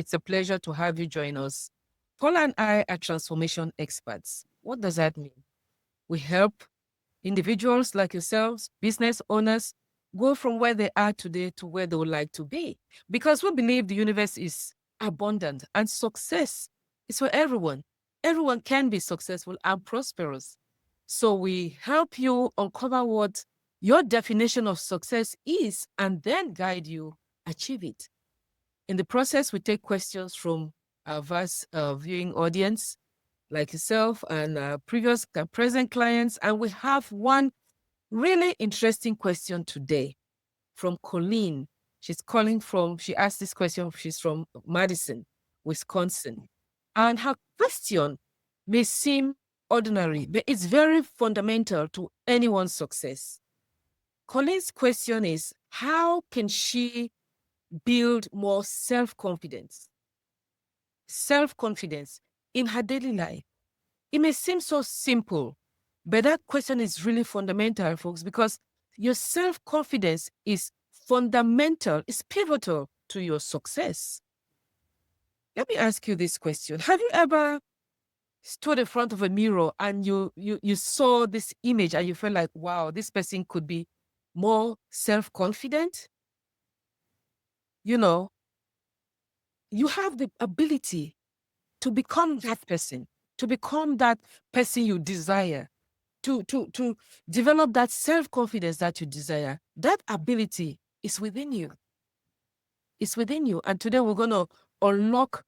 It's a pleasure to have you join us. Paul and I are transformation experts. What does that mean? We help individuals like yourselves, business owners, go from where they are today to where they would like to be. Because we believe the universe is abundant and success is for everyone. Everyone can be successful and prosperous. So we help you uncover what your definition of success is and then guide you achieve it. In the process, we take questions from our vast viewing audience like yourself and previous present clients. And we have one really interesting question today from Colleen. She asked this question, she's from Madison, Wisconsin. And her question may seem ordinary, but it's very fundamental to anyone's success. Colleen's question is, how can she build more self-confidence in her daily life? It may seem so simple, but that question is really fundamental, folks, because your self-confidence is fundamental, is pivotal to your success. Let me ask you this question. Have you ever stood in front of a mirror and you saw this image and you felt like, wow, this person could be more self-confident? You know, you have the ability to become that person, you desire, to develop that self-confidence that you desire. That ability is within you. It's within you. And today we're going to unlock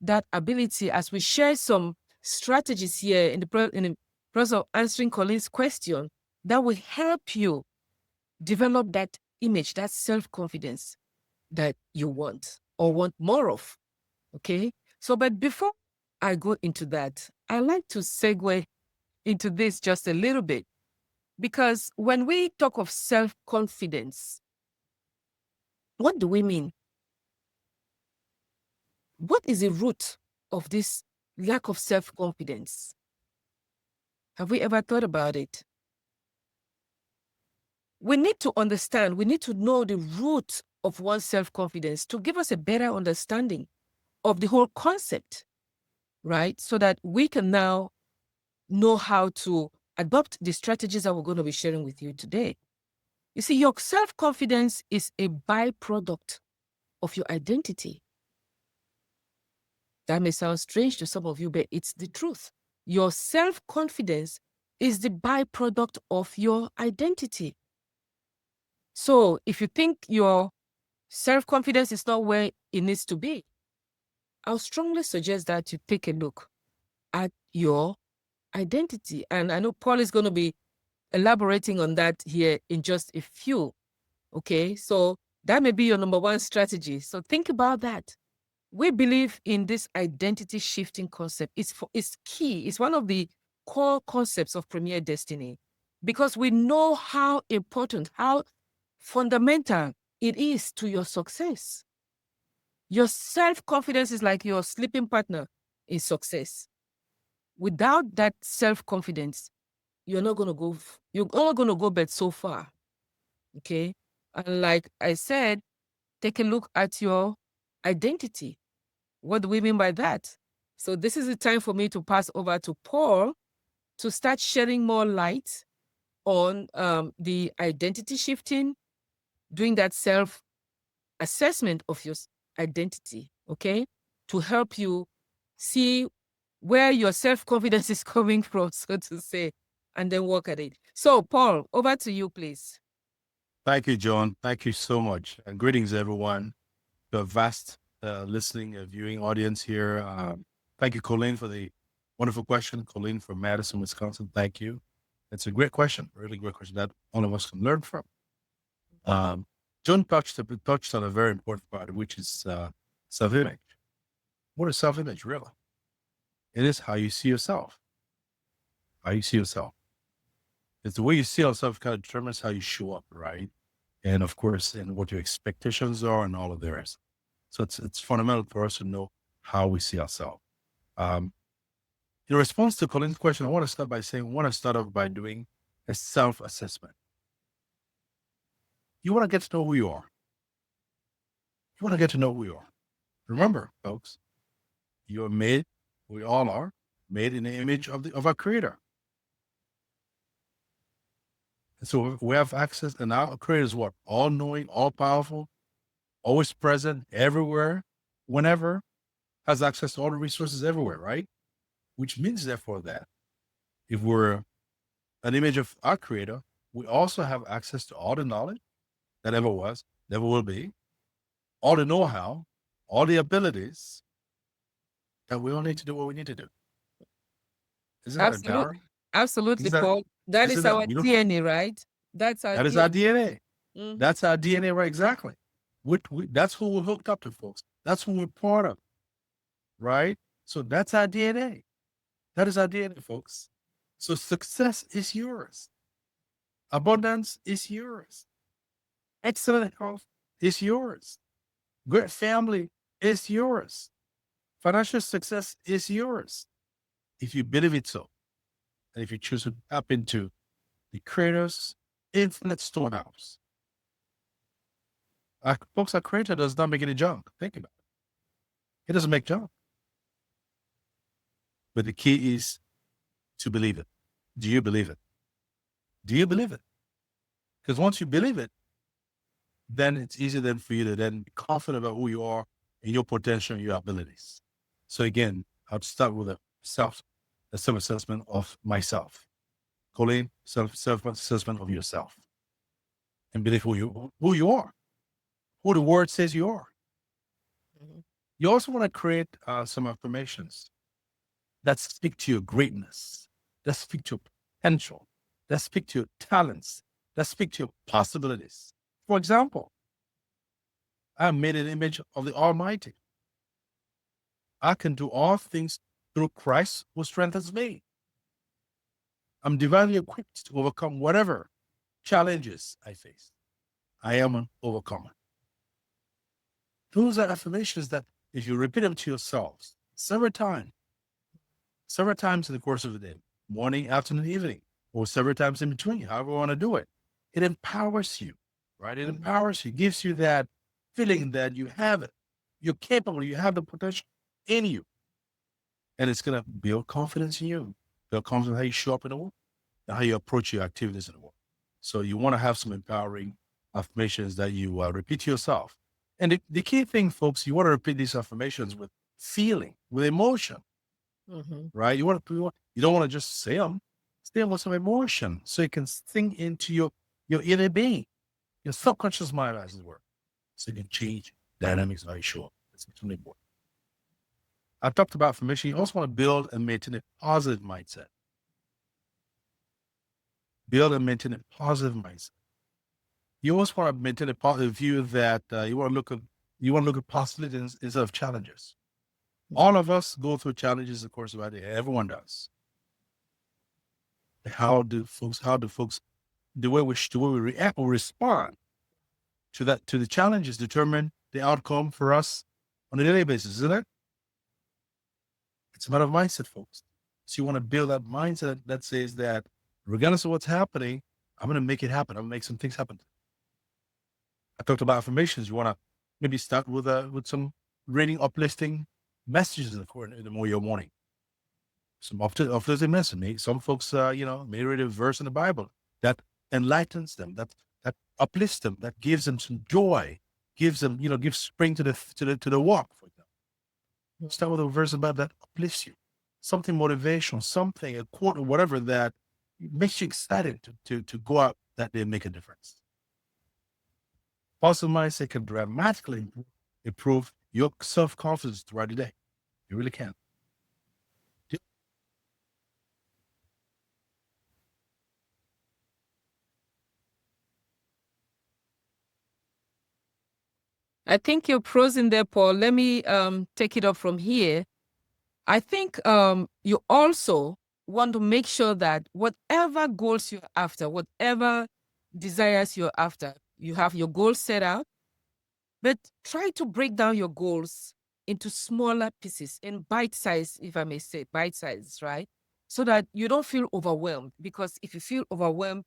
that ability as we share some strategies here in the process of answering Colleen's question that will help you develop that image, that self-confidence that you want or want more of. Okay? So, but before I go into that, I like to segue into this just a little bit, because when we talk of self-confidence, what do we mean? What is the root of this lack of self-confidence? Have we ever thought about it? We need to understand, we need to know the root of one's self-confidence to give us a better understanding of the whole concept, right? So that we can now know how to adopt the strategies that we're going to be sharing with you today. You see, your self-confidence is a byproduct of your identity. That may sound strange to some of you, but it's the truth. Your self-confidence is the byproduct of your identity. So if you think your self-confidence is not where it needs to be, I'll strongly suggest that you take a look at your identity. And I know Paul is going to be elaborating on that here in just a few. Okay, so that may be your number one strategy. So think about that. We believe in this identity shifting concept. It's key. It's one of the core concepts of Premier Destiny, because we know how important, how fundamental it is to your success. Your self-confidence is like your sleeping partner in success. Without that self-confidence, you're not going to go bed so far. Okay. And like I said, take a look at your identity. What do we mean by that? So this is the time for me to pass over to Paul to start shedding more light on the identity shifting, doing that self-assessment of your identity, okay? To help you see where your self-confidence is coming from, so to say, and then work at it. So Paul, over to you, please. Thank you, John. Thank you so much. And greetings, everyone, to a vast listening, viewing audience here. Thank you, Colleen, for the wonderful question. Colleen from Madison, Wisconsin. Thank you. It's a great question, really great question that all of us can learn from. John touched on a very important part, which is self-image. What is self-image, really? It is how you see yourself. How you see yourself. It's the way you see yourself kind of determines how you show up, right? And of course, and what your expectations are and all of the rest. So it's fundamental for us to know how we see ourselves. In response to Colleen's question, I want to start off by doing a self-assessment. You want to get to know who you are. You want to get to know who you are. Remember, folks, you're made, we all are made in the image of our creator. And so we have access, and our creator is what? All knowing, all powerful, always present, everywhere, whenever, has access to all the resources everywhere, right? Which means, therefore, that if we're an image of our creator, we also have access to all the knowledge that ever was, never will be, all the know-how, all the abilities that we all need to do what we need to do. Isn't that Absolutely. empowering? Absolutely, Isn't that, Paul. That is isn't that our beautiful? DNA, right? That's our That is our DNA. DNA. Mhm. That's our DNA, right? Exactly. That's who we're hooked up to, folks. That's who we're part of, right? So that's our DNA. That is our DNA, folks. So success is yours. Abundance is yours. Excellent health is yours. Great family is yours. Financial success is yours. If you believe it so, and if you choose to tap into the Creator's infinite storehouse. Folks, our Creator does not make any junk. Think about it. He doesn't make junk. But the key is to believe it. Do you believe it? Do you believe it? Because once you believe it, then it's easier then for you to then be confident about who you are and your potential and your abilities. So again, I'll start with a self-assessment of myself. Colleen, self-assessment of yourself. And believe who you are, who the word says you are. Mhm. You also want to create some affirmations that speak to your greatness, that speak to your potential, that speak to your talents, that speak to your possibilities. For example, I am made in the image of the Almighty. I can do all things through Christ who strengthens me. I'm divinely equipped to overcome whatever challenges I face. I am an overcomer. Those are affirmations that if you repeat them to yourselves several times in the course of the day, morning, afternoon, evening, or several times in between, however you want to do it, it empowers you, right? It empowers you, gives you that feeling that you have it. You're capable, you have the potential in you. And it's going to build confidence in you, build confidence in how you show up in the world, and how you approach your activities in the world. So you want to have some empowering affirmations that you repeat to yourself. And the key thing, folks, you want to repeat these affirmations with feeling, with emotion, Mhm. right? You don't want to just say them with some emotion so it can sink into your inner being, your subconscious mind, as it were, so you can change dynamics of how you show up. That's extremely important. I talked about affirmation. You also want to build and maintain a positive mindset. Build and maintain a positive mindset. You also want to maintain a positive view that you want to look at possibilities instead of challenges. All of us go through challenges, of course, of our day. Everyone does. How do folks the way we react or respond to the challenges determine the outcome for us on a daily basis, isn't it? It's a matter of mindset, folks. So you want to build that mindset that says that regardless of what's happening, I'm going to make it happen. I'm going to make some things happen. I talked about affirmations. You want to maybe start with some reading uplifting messages in your morning. Some uplifting message. Maybe some folks, may read a verse in the Bible that enlightens them, that uplifts them, that gives them some joy, gives spring to the walk. For example, start with a verse about that uplifts you, something motivational, something a quote or whatever that makes you excited to go out that day and make a difference. Positive mindset can dramatically improve your self-confidence throughout the day. You really can. I think you're pros in there, Paul. Let me take it up from here. I think you also want to make sure that whatever goals you're after, whatever desires you're after, you have your goals set out, but try to break down your goals into smaller pieces, in bite size, if I may say, bite size, right? So that you don't feel overwhelmed. Because if you feel overwhelmed,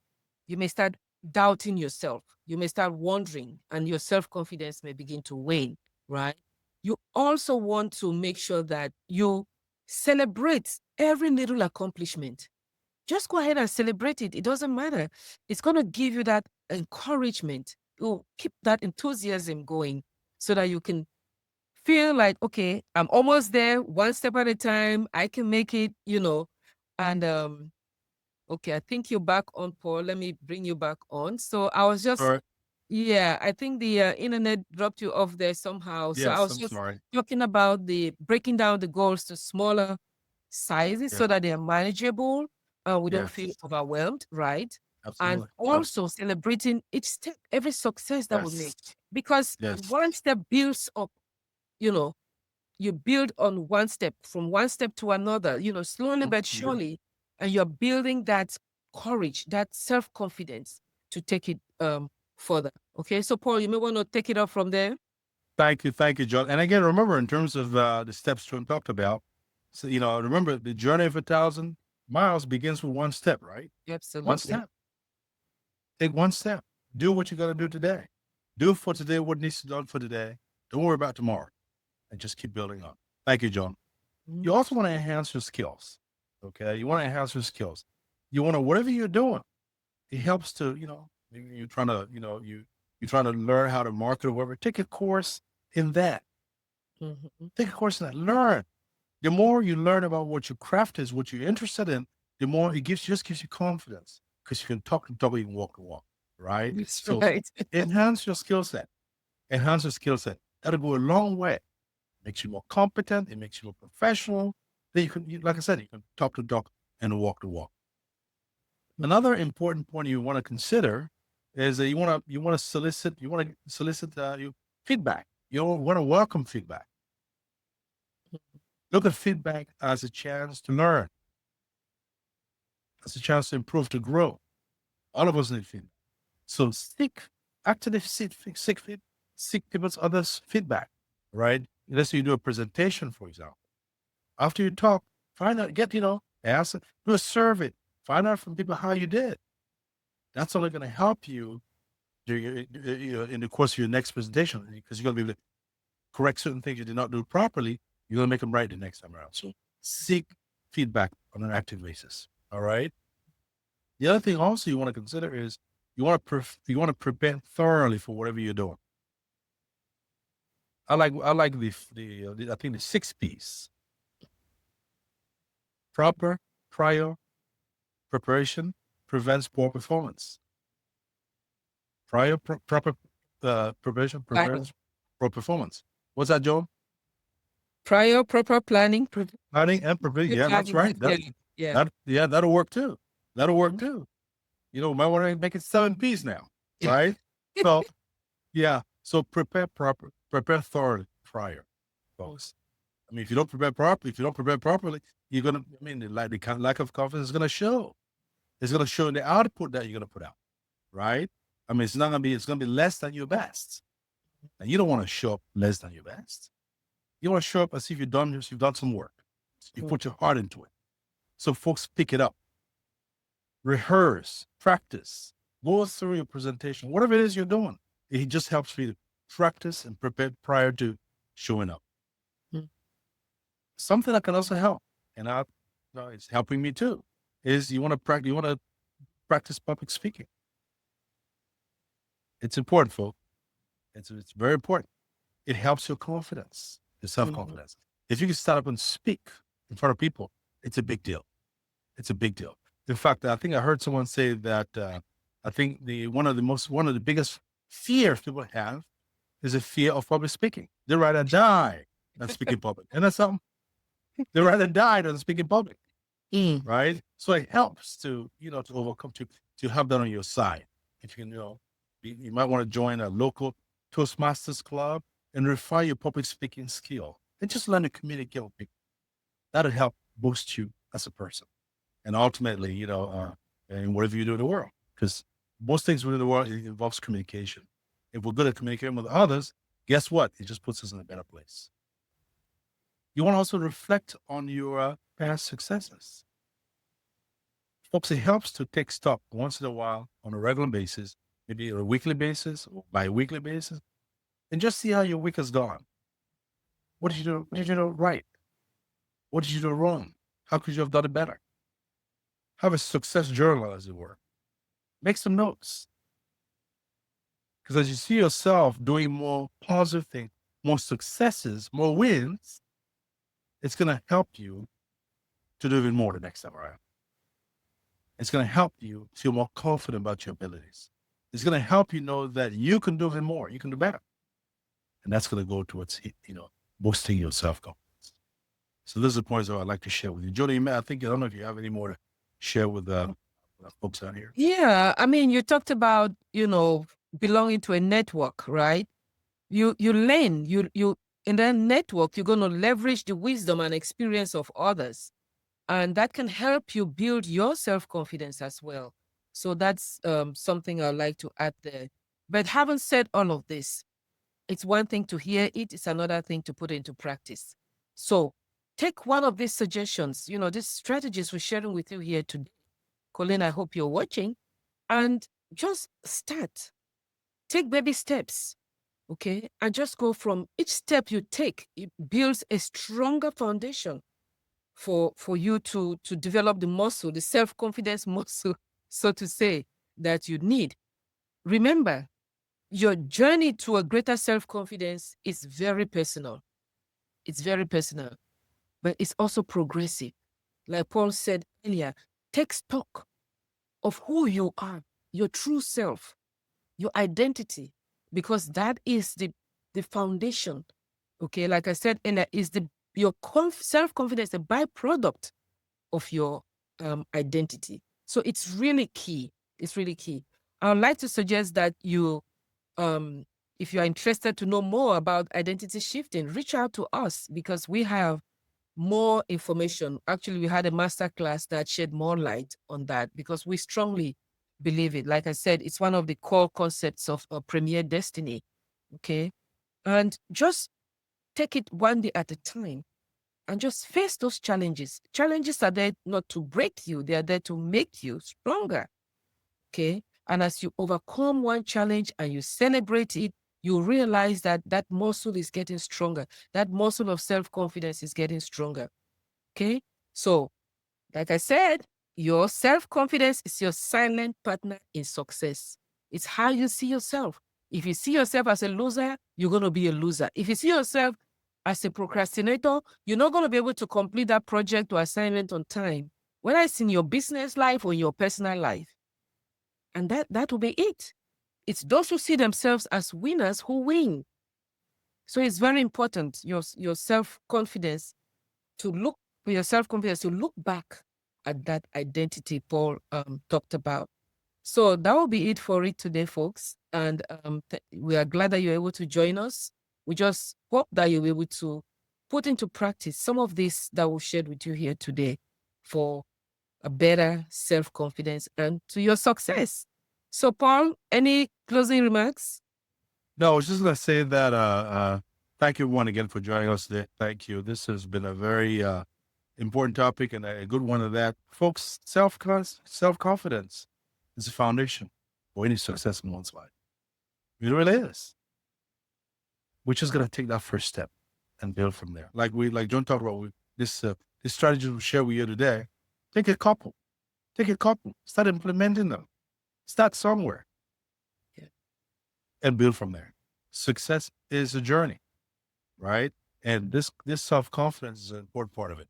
you may start doubting yourself. You may start wondering, and your self confidence may begin to wane, right? you also want to make sure that you celebrate every little accomplishment. Just go ahead and celebrate it. It doesn't matter. It's going to give you that encouragement. You'll keep that enthusiasm going so that you can feel like, okay, I'm almost there, one step at a time. I can make it, And okay, I think you're back on, Paul. Let me bring you back on. So I was just, All right. yeah, I think the internet dropped you off there somehow. So I Yes, was I'm just sorry. talking about the breaking down the goals to smaller sizes Yeah. so that they're manageable. We don't feel Yes. overwhelmed, right? And Absolutely. also celebrating each step, every success that we Yes. make, because Yes. one step builds up, you know, you build on one step, from one step to another, slowly but Mhm. surely, and you're building that courage, that self-confidence to take it further. Okay, so Paul, you may want to take it up from there. Thank you, John. And again, remember, in terms of the steps John talked about, so remember the journey of 1,000 miles begins with one step, right? One Absolutely. step. Take one step. Do what you got to do today. Do for today what needs to be done for today. Don't worry about tomorrow, and just keep building on. Thank you, John. You also want to enhance your skills. Okay, you want to enhance your skills. You want to, whatever you're doing, it helps to, maybe you're trying to, you're trying to learn how to market or whatever. Take a course in that. Mhm. Take a course in that. Learn. The more you learn about what your craft is, what you're interested in, the more it just gives you confidence because you can talk the talk, you can walk the walk, right? That's So right. enhance your skill set. Enhance your skill set. That'll go a long way. Makes you more competent. It makes you more professional. Then like I said, you can talk the talk and walk the walk. Another important point you want to consider is that you want to solicit you feedback. You want to welcome feedback. Look at feedback as a chance to learn, as a chance to improve, to grow. All of us need feedback. So actively seek people's others' feedback, right? Let's say you do a presentation, for example. After you talk, find out, ask, do a survey, find out from people how you did. That's only going to help you in the course of your next presentation, because you're going to be able to correct certain things you did not do properly. You're going to make them right the next time around. So seek feedback on an active basis. All right. The other thing also you want to consider is you want to prepare thoroughly for whatever you're doing. I like I think the 6 P's: proper prior preparation prevents poor performance. Proper preparation Planning. prevents poor performance. What's that, Joan? Prior proper planning. Planning and preparation. Yeah, that's right. Yeah. Yeah. That'll work too. That'll work Mhm. too. Might want to make it 7 P's now, Yeah. right? So yeah. So prepare thoroughly prior, folks. I mean, if you don't prepare properly, you're gonna. I mean, the lack of confidence is gonna show. It's gonna show in the output that you're gonna put out, right? I mean, it's not gonna be. It's gonna be less than your best, and you don't want to show up less than your best. You want to show up as if you've done some work. You put your heart into it. So folks pick it up, rehearse, practice, go through your presentation, whatever it is you're doing. It just helps you to practice and prepare prior to showing up. Mhm. Something that can also help, and it's helping me too, is you want to practice public speaking. It's important, folks. It's very important. It helps your confidence, your self-confidence. If you can stand up and speak in front of people, it's a big deal. It's a big deal. In fact, I think I heard someone say that I think one of the biggest fears people have is a fear of public speaking. They'd rather die than speak in public. And that's something. They'd rather die than speak in public. Right? So it helps to overcome, to have that on your side. If you can, you might want to join a local Toastmasters club and refine your public speaking skill and just learn to communicate with people. That'll help boost you as a person. And ultimately, in whatever you do in the world, because most things within the world, it involves communication. If we're good at communicating with others, guess what? It just puts us in a better place. You want to also reflect on your past successes. Folks, it helps to take stock once in a while on a regular basis, maybe on a weekly basis or bi-weekly basis, and just see how your week has gone. What did you do? What did you do right? What did you do wrong? How could you have done it better? Have a success journal, as it were. Make some notes. Because as you see yourself doing more positive things, more successes, more wins, it's going to help you to do even more the next time around. It's going to help you feel more confident about your abilities. It's going to help you know that you can do even more. You can do better. And that's going to go towards, boosting your self-confidence. So this is the points that I'd like to share with you. Jody, I don't know if you have any more to share with folks out here. Yeah, I mean, you talked about, belonging to a network, right? You learn, you in that network, you're going to leverage the wisdom and experience of others. And that can help you build your self-confidence as well. So that's something I'd like to add there. But having said all of this, it's one thing to hear it, it's another thing to put into practice. So take one of these suggestions, these strategies we're sharing with you here today. Colleen, I hope you're watching. And just start. Take baby steps, okay? And just go from each step you take, it builds a stronger foundation for you to develop the muscle, the self-confidence muscle, so to say, that you need. Remember, your journey to a greater self-confidence is very personal. It's very personal, but it's also progressive. Like Paul said earlier, take stock of who you are, your true self, your identity, because that is the foundation. Okay, like I said, and that is your self-confidence, a byproduct of your identity. So it's really key. It's really key. I would like to suggest that you, if you are interested to know more about identity shifting, reach out to us because we have more information. Actually, we had a masterclass that shed more light on that because we strongly believe it. Like I said, it's one of the core concepts of Premier Destiny. Okay. And just take it one day at a time and just face those challenges. Challenges are there not to break you, they are there to make you stronger. Okay. And as you overcome one challenge and you celebrate it, you realize that that muscle is getting stronger. That muscle of self-confidence is getting stronger. Okay. So, like I said, your self-confidence is your silent partner in success. It's how you see yourself. If you see yourself as a loser, you're going to be a loser. If you see yourself as a procrastinator, you're not going to be able to complete that project or assignment on time, whether it's in your business life or in your personal life. And that will be it. It's those who see themselves as winners who win. So it's very important, your self-confidence, to look for your self-confidence, to look back at that identity Paul talked about. So that will be it for it today, folks. And we are glad that you're able to join us. We just hope that you'll be able to put into practice some of this that we've shared with you here today for a better self-confidence and to your success. So, Paul, any closing remarks? No, I was just going to say that thank you everyone again for joining us today. Thank you. This has been a very important topic and a good one of that. Folks, self-confidence is the foundation for any success in one's life. It really is. We're just going to take that first step and build from there. Like John talked about, this strategy we share with you today. Take a couple, start implementing them, start somewhere, and build from there. Success is a journey, right? And this self-confidence is an important part of it.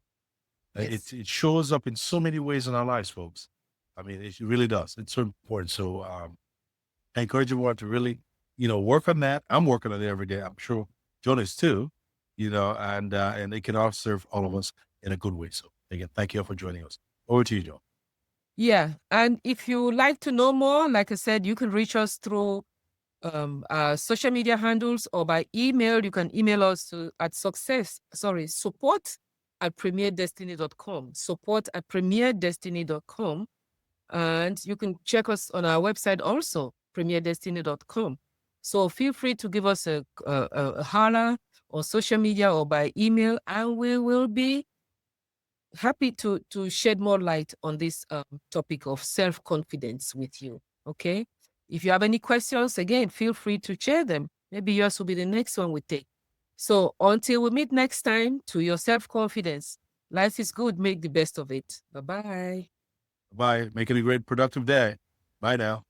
Yes. It shows up in so many ways in our lives, folks. I mean, it really does. It's so important. So I encourage everyone to really, work on that. I'm working on it every day. I'm sure John is too, and it can all serve all of us in a good way. So again, thank you all for joining us. Over to you, John. Yeah. And if you like to know more, like I said, you can reach us through our social media handles or by email. You can email us at support@premierdestiny.com, support@premierdestiny.com. And you can check us on our website also, premierdestiny.com. So feel free to give us a holler on social media or by email, and we will be happy to shed more light on this topic of self-confidence with you. Okay. If you have any questions, again, feel free to share them. Maybe yours will be the next one we take. So until we meet next time, to your self-confidence. Life is good. Make the best of it. Bye-bye. Bye. Making a great productive day. Bye now.